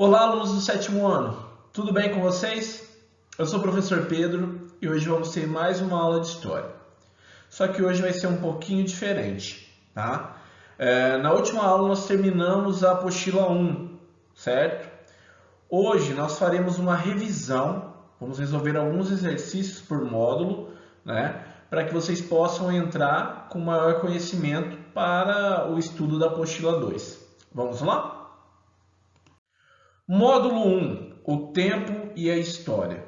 Olá, alunos do sétimo ano, tudo bem com vocês? Eu sou o professor Pedro e hoje vamos ter mais uma aula de história. Só que hoje vai ser um pouquinho diferente, tá? Na última aula nós terminamos a apostila 1, certo? Hoje nós faremos uma revisão, vamos resolver alguns exercícios por módulo, né? Para que vocês possam entrar com maior conhecimento para o estudo da apostila 2. Vamos lá? Módulo 1, o tempo e a história.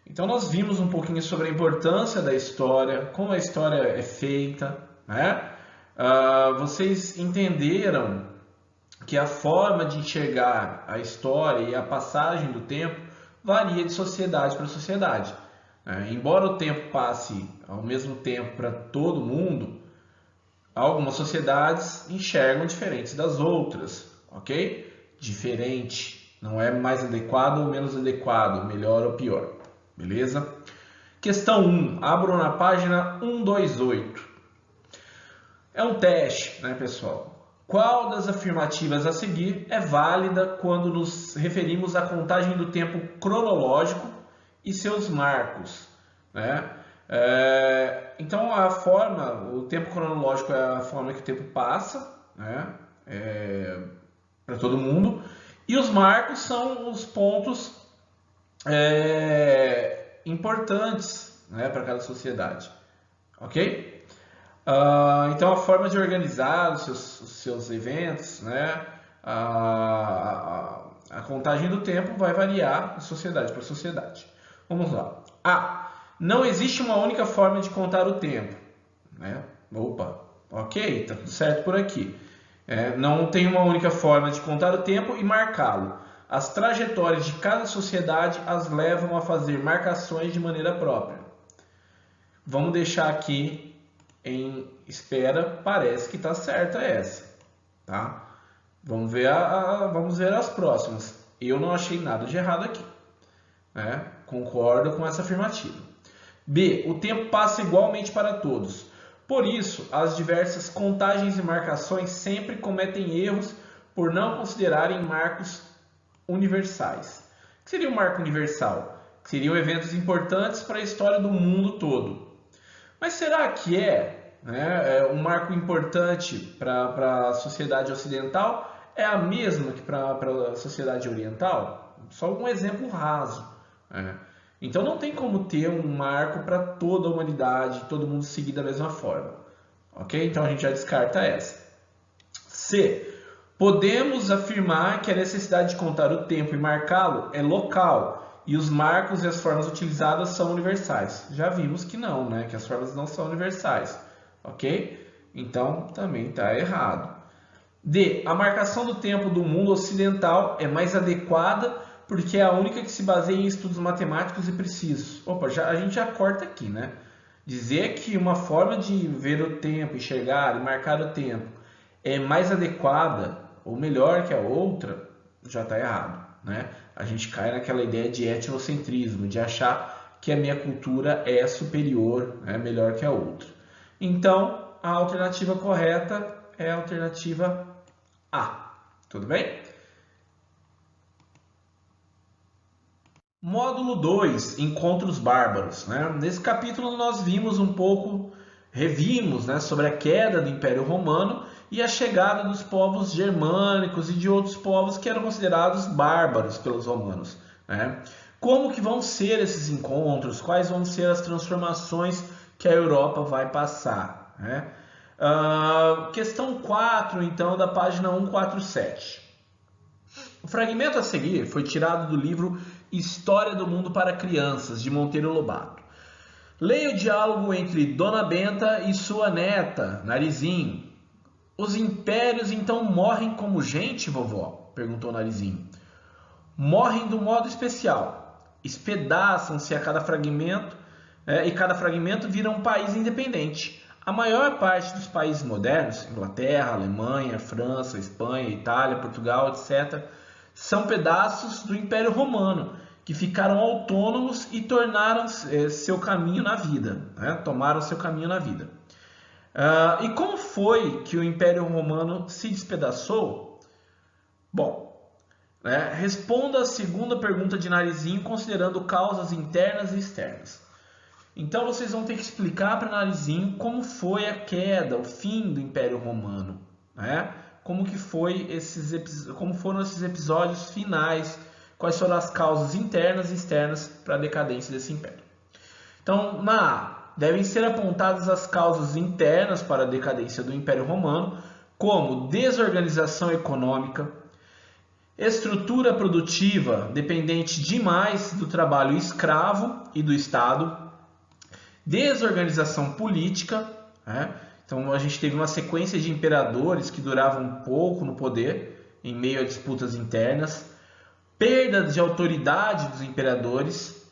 Então nós vimos um pouquinho sobre a importância da história, como a história é feita, né? Vocês entenderam que a forma de enxergar a história e a passagem do tempo varia de sociedade para sociedade. Embora o tempo passe ao mesmo tempo para todo mundo, algumas sociedades enxergam diferentes das outras, ok? Diferente, não é mais adequado ou menos adequado, melhor ou pior, beleza? Questão 1, abro na página 128. É um teste, né, pessoal? Qual das afirmativas a seguir é válida quando nos referimos à contagem do tempo cronológico e seus marcos, né? Então a forma, o tempo cronológico é a forma que o tempo passa, né? Para todo mundo, e os marcos são os pontos importantes, né, para cada sociedade, ok? Então a forma de organizar os seus eventos, né, a contagem do tempo vai variar de sociedade para sociedade. Vamos lá. Não existe uma única forma de contar o tempo, né? Opa, ok, tá tudo certo por aqui. Não tem uma única forma de contar o tempo e marcá-lo. As trajetórias de cada sociedade as levam a fazer marcações de maneira própria. Vamos deixar aqui em espera, parece que está certa essa, tá? Vamos ver as próximas. Eu não achei nada de errado aqui, né? Concordo com essa afirmativa. B. O tempo passa igualmente para todos. Por isso, as diversas contagens e marcações sempre cometem erros por não considerarem marcos universais. O que seria um marco universal? Que seriam eventos importantes para a história do mundo todo. Mas será que um marco importante para a sociedade ocidental é a mesma que para a sociedade oriental? Só um exemplo raso. Então não tem como ter um marco para toda a humanidade, todo mundo seguir da mesma forma. Ok? Então a gente já descarta essa. C. Podemos afirmar que a necessidade de contar o tempo e marcá-lo é local e os marcos e as formas utilizadas são universais. Já vimos que não, né? Que as formas não são universais. Ok? Então também está errado. D. A marcação do tempo do mundo ocidental é mais adequada porque é a única que se baseia em estudos matemáticos e precisos. Opa, a gente já corta aqui, né? Dizer que uma forma de ver o tempo, enxergar e marcar o tempo é mais adequada ou melhor que a outra, já está errado, né? A gente cai naquela ideia de etnocentrismo, de achar que a minha cultura é superior, é melhor que a outra. Então, a alternativa correta é a alternativa A. Tudo bem? Módulo 2, Encontros Bárbaros. Nesse capítulo nós vimos revimos, sobre a queda do Império Romano e a chegada dos povos germânicos e de outros povos que eram considerados bárbaros pelos romanos. Como que vão ser esses encontros? Quais vão ser as transformações que a Europa vai passar? Questão 4, então, da página 147. O fragmento a seguir foi tirado do livro História do Mundo para Crianças, de Monteiro Lobato. Leia o diálogo entre Dona Benta e sua neta, Narizinho. Os impérios então morrem como gente, vovó? Perguntou Narizinho. Morrem do modo especial. Espedaçam-se a cada fragmento e cada fragmento vira um país independente. A maior parte dos países modernos, Inglaterra, Alemanha, França, Espanha, Itália, Portugal, etc., são pedaços do Império Romano, que ficaram autônomos e tornaram seu caminho na vida, tomaram seu caminho na vida. E como foi que o Império Romano se despedaçou? Bom, né? Responda a segunda pergunta de Narizinho considerando causas internas e externas. Então vocês vão ter que explicar para Narizinho como foi a queda, o fim do Império Romano, né? Como foram esses episódios finais, quais foram as causas internas e externas para a decadência desse império. Então, na A, devem ser apontadas as causas internas para a decadência do Império Romano, como desorganização econômica, estrutura produtiva dependente demais do trabalho escravo e do Estado, desorganização política, né? Então a gente teve uma sequência de imperadores que duravam pouco no poder, em meio a disputas internas, perda de autoridade dos imperadores,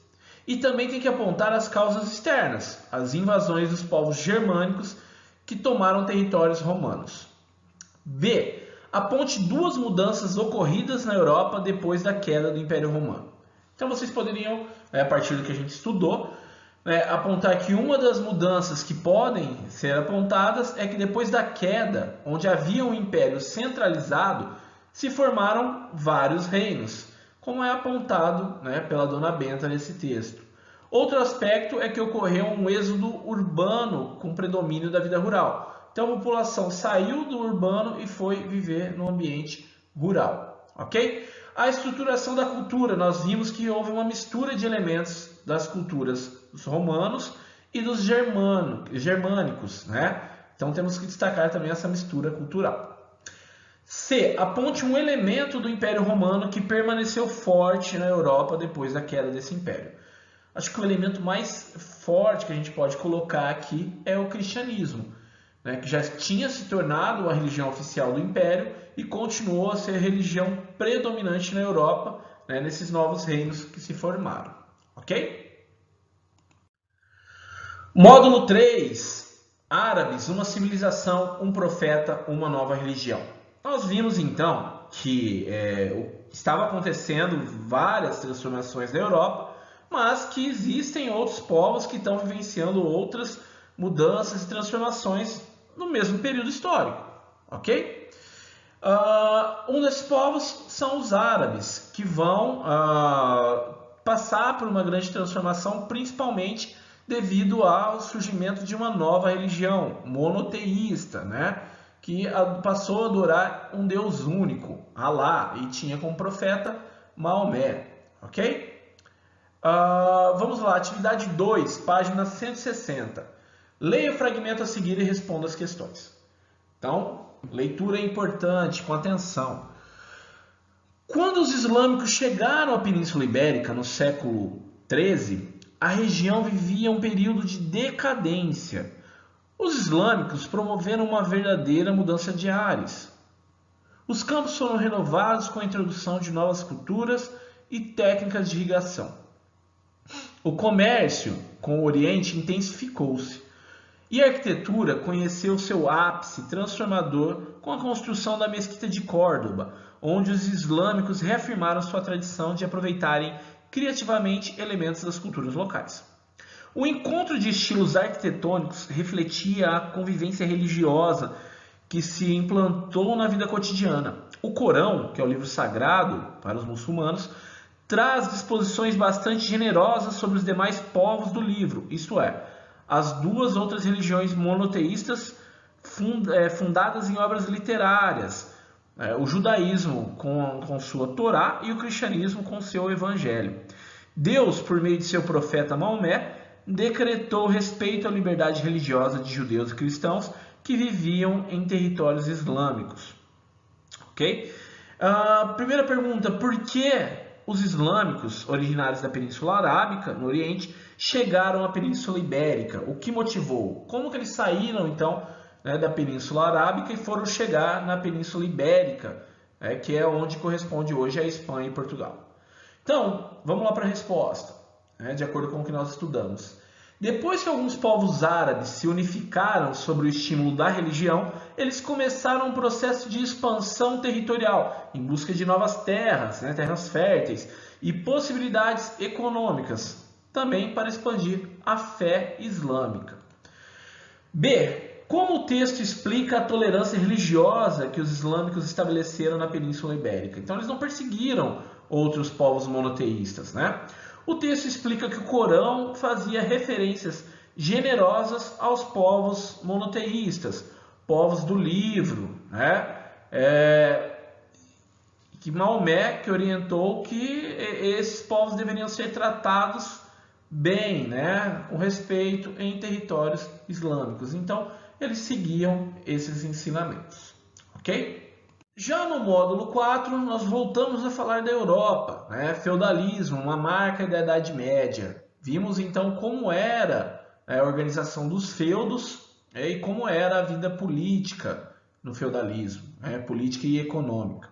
e também tem que apontar as causas externas, as invasões dos povos germânicos que tomaram territórios romanos. B. Aponte duas mudanças ocorridas na Europa depois da queda do Império Romano. Então vocês poderiam, a partir do que a gente estudou, apontar que uma das mudanças que podem ser apontadas é que depois da queda, onde havia um império centralizado, se formaram vários reinos, como é apontado, pela Dona Benta nesse texto. Outro aspecto é que ocorreu um êxodo urbano com predomínio da vida rural. Então a população saiu do urbano e foi viver no ambiente rural, ok? A estruturação da cultura, nós vimos que houve uma mistura de elementos das culturas dos romanos e dos germânicos, né? Então temos que destacar também essa mistura cultural. C. Aponte um elemento do Império Romano que permaneceu forte na Europa depois da queda desse império. Acho que o elemento mais forte que a gente pode colocar aqui é o cristianismo, que já tinha se tornado a religião oficial do Império e continuou a ser a religião predominante na Europa, nesses novos reinos que se formaram. Ok? Módulo 3. Árabes, uma civilização, um profeta, uma nova religião. Nós vimos então que estava acontecendo várias transformações na Europa, mas que existem outros povos que estão vivenciando outras mudanças e transformações no mesmo período histórico, ok? Um desses povos são os árabes, que vão passar por uma grande transformação, principalmente devido ao surgimento de uma nova religião monoteísta, que passou a adorar um Deus único, Alá, e tinha como profeta Maomé, ok? Vamos lá, atividade 2, página 160. Leia o fragmento a seguir e responda as questões. Então, leitura importante, com atenção. Quando os islâmicos chegaram à Península Ibérica no século XIII, a região vivia um período de decadência. Os islâmicos promoveram uma verdadeira mudança de ares. Os campos foram renovados com a introdução de novas culturas e técnicas de irrigação. O comércio com o Oriente intensificou-se e a arquitetura conheceu seu ápice transformador com a construção da Mesquita de Córdoba, onde os islâmicos reafirmaram sua tradição de aproveitarem criativamente elementos das culturas locais. O encontro de estilos arquitetônicos refletia a convivência religiosa que se implantou na vida cotidiana. O Corão, que é o livro sagrado para os muçulmanos, traz disposições bastante generosas sobre os demais povos do livro, isto é, as duas outras religiões monoteístas fundadas em obras literárias, o judaísmo com sua Torá e o cristianismo com seu evangelho. Deus, por meio de seu profeta Maomé, decretou respeito à liberdade religiosa de judeus e cristãos que viviam em territórios islâmicos. Ok? Primeira pergunta, por que os islâmicos originários da Península Arábica, no Oriente, chegaram à Península Ibérica? O que motivou? Como que eles saíram, então, da Península Arábica e foram chegar na Península Ibérica, que é onde corresponde hoje a Espanha e Portugal? Então, vamos lá para a resposta, de acordo com o que nós estudamos. Depois que alguns povos árabes se unificaram sob o estímulo da religião, eles começaram um processo de expansão territorial, em busca de novas terras, terras férteis, e possibilidades econômicas, também para expandir a fé islâmica. B. Como o texto explica a tolerância religiosa que os islâmicos estabeleceram na Península Ibérica? Então, eles não perseguiram outros povos monoteístas, né? O texto explica que o Corão fazia referências generosas aos povos monoteístas, povos do livro, né? Que Maomé que orientou que esses povos deveriam ser tratados bem, né? Com respeito em territórios islâmicos. Então, eles seguiam esses ensinamentos, ok? Já no módulo 4, nós voltamos a falar da Europa, né? Feudalismo, uma marca da Idade Média. Vimos então como era a organização dos feudos, e como era a vida política no feudalismo, né? Política e econômica.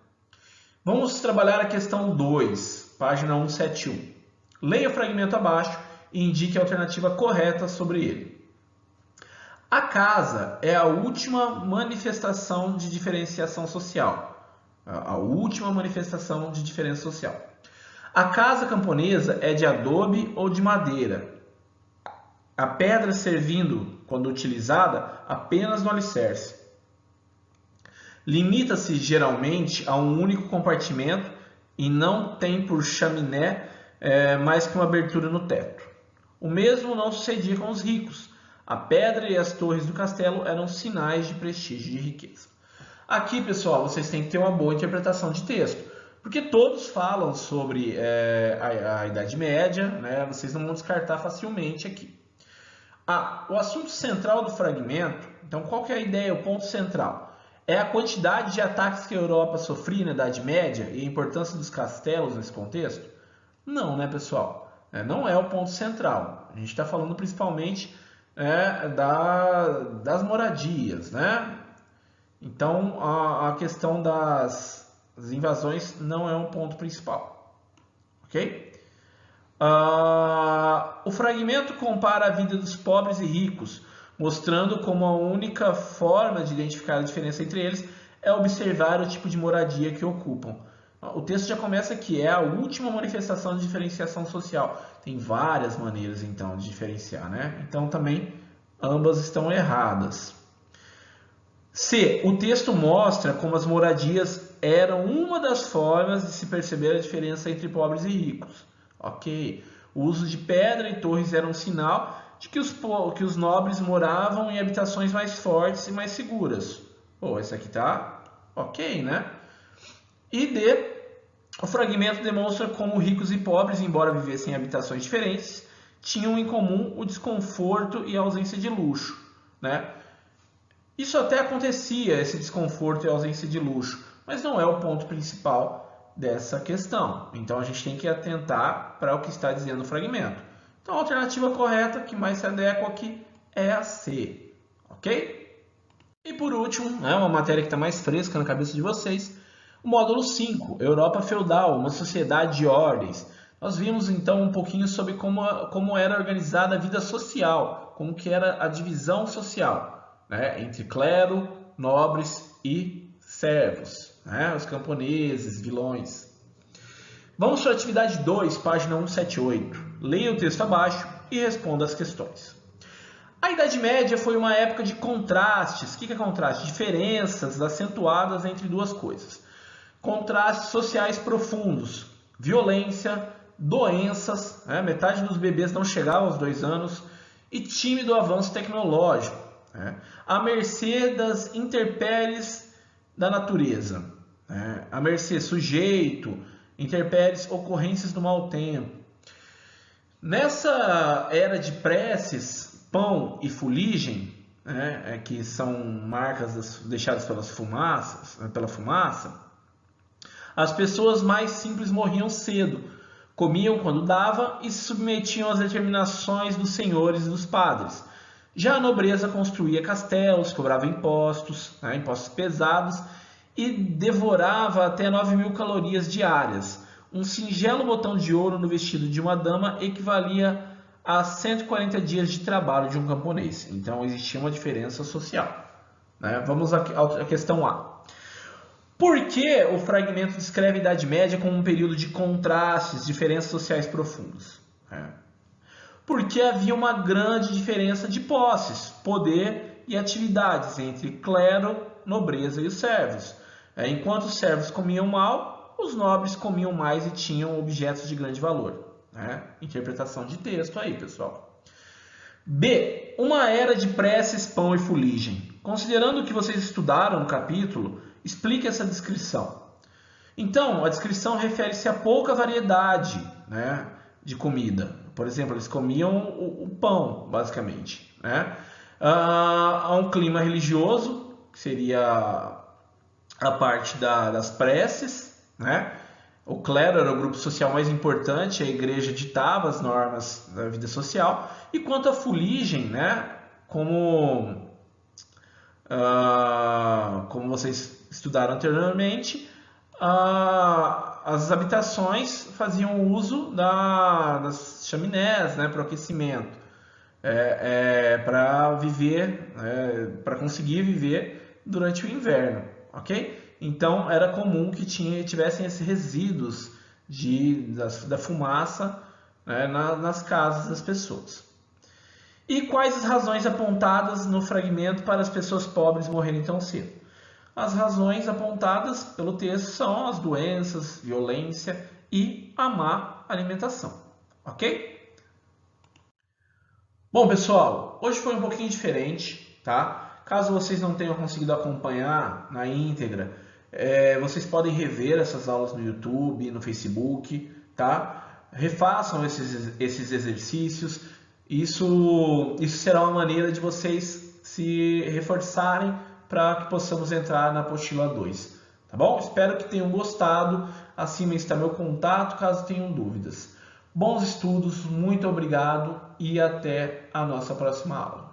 Vamos trabalhar a questão 2, página 171. Leia o fragmento abaixo e indique a alternativa correta sobre ele. A casa é a última manifestação de diferenciação social. A última manifestação de diferença social. A casa camponesa é de adobe ou de madeira. A pedra servindo, quando utilizada, apenas no alicerce. Limita-se geralmente a um único compartimento e não tem por chaminé mais que uma abertura no teto. O mesmo não sucedia com os ricos. A pedra e as torres do castelo eram sinais de prestígio e de riqueza. Aqui, pessoal, vocês têm que ter uma boa interpretação de texto, porque todos falam sobre a Idade Média, né? Vocês não vão descartar facilmente aqui. O assunto central do fragmento, então qual que é a ideia, o ponto central? É a quantidade de ataques que a Europa sofria na Idade Média e a importância dos castelos nesse contexto? Não, né, pessoal? Não é o ponto central. A gente está falando principalmente das moradias, né? Então, a questão das invasões não é um ponto principal, ok? O fragmento compara a vida dos pobres e ricos, mostrando como a única forma de identificar a diferença entre eles é observar o tipo de moradia que ocupam. O texto já começa aqui, é a última manifestação de diferenciação social. Tem várias maneiras, então, de diferenciar, né? Então, também, ambas estão erradas. C. O texto mostra como as moradias eram uma das formas de se perceber a diferença entre pobres e ricos. Ok. O uso de pedra e torres era um sinal de que os nobres moravam em habitações mais fortes e mais seguras. Pô, esse aqui tá ok, né? E D. O fragmento demonstra como ricos e pobres, embora vivessem em habitações diferentes, tinham em comum o desconforto e a ausência de luxo, né? Isso até acontecia, esse desconforto e a ausência de luxo, mas não é o ponto principal dessa questão. Então a gente tem que atentar para o que está dizendo o fragmento. Então a alternativa correta, que mais se adequa aqui, é a C, ok? E por último, uma matéria que está mais fresca na cabeça de vocês, o módulo 5, Europa Feudal, uma sociedade de ordens. Nós vimos então um pouquinho sobre como era organizada a vida social, como que era a divisão social, né, entre clero, nobres e servos, né, os camponeses, vilões. Vamos para a atividade 2, página 178. Leia o texto abaixo e responda as questões. A Idade Média foi uma época de contrastes. O que é contraste? Diferenças acentuadas entre duas coisas. Contrastes sociais profundos, violência, doenças, metade dos bebês não chegavam aos 2 anos, e tímido avanço tecnológico, à mercê das intempéries da natureza, à mercê sujeito, intempéries, ocorrências do mau tempo. Nessa era de preces, pão e fuligem, que são marcas deixadas pela fumaça, as pessoas mais simples morriam cedo, comiam quando dava e se submetiam às determinações dos senhores e dos padres. Já a nobreza construía castelos, cobrava impostos, impostos pesados, e devorava até 9.000 calorias diárias. Um singelo botão de ouro no vestido de uma dama equivalia a 140 dias de trabalho de um camponês. Então existia uma diferença social. Vamos à questão A. Por que o fragmento descreve a Idade Média como um período de contrastes, diferenças sociais profundas? Porque havia uma grande diferença de posses, poder e atividades entre clero, nobreza e os servos. Enquanto os servos comiam mal, os nobres comiam mais e tinham objetos de grande valor. Interpretação de texto aí, pessoal. B. Uma era de preces, pão e fuligem. Considerando o que vocês estudaram no capítulo, explique essa descrição. Então, a descrição refere-se a pouca variedade, de comida. Por exemplo, eles comiam o pão, basicamente. Há um clima religioso, que seria a parte das preces. O clero era o grupo social mais importante, a igreja ditava as normas da vida social. E quanto à fuligem, como vocês estudaram anteriormente, as habitações faziam uso das chaminés, para o aquecimento, para viver, para conseguir viver durante o inverno, ok? Então era comum que tivessem esses resíduos da fumaça, nas casas das pessoas. E quais as razões apontadas no fragmento para as pessoas pobres morrerem tão cedo? As razões apontadas pelo texto são as doenças, violência e a má alimentação, ok? Bom, pessoal, hoje foi um pouquinho diferente, tá? Caso vocês não tenham conseguido acompanhar na íntegra, vocês podem rever essas aulas no YouTube, no Facebook, tá? Refaçam esses exercícios. Isso será uma maneira de vocês se reforçarem para que possamos entrar na apostila 2, tá bom? Espero que tenham gostado. Acima está meu contato, caso tenham dúvidas. Bons estudos, muito obrigado e até a nossa próxima aula.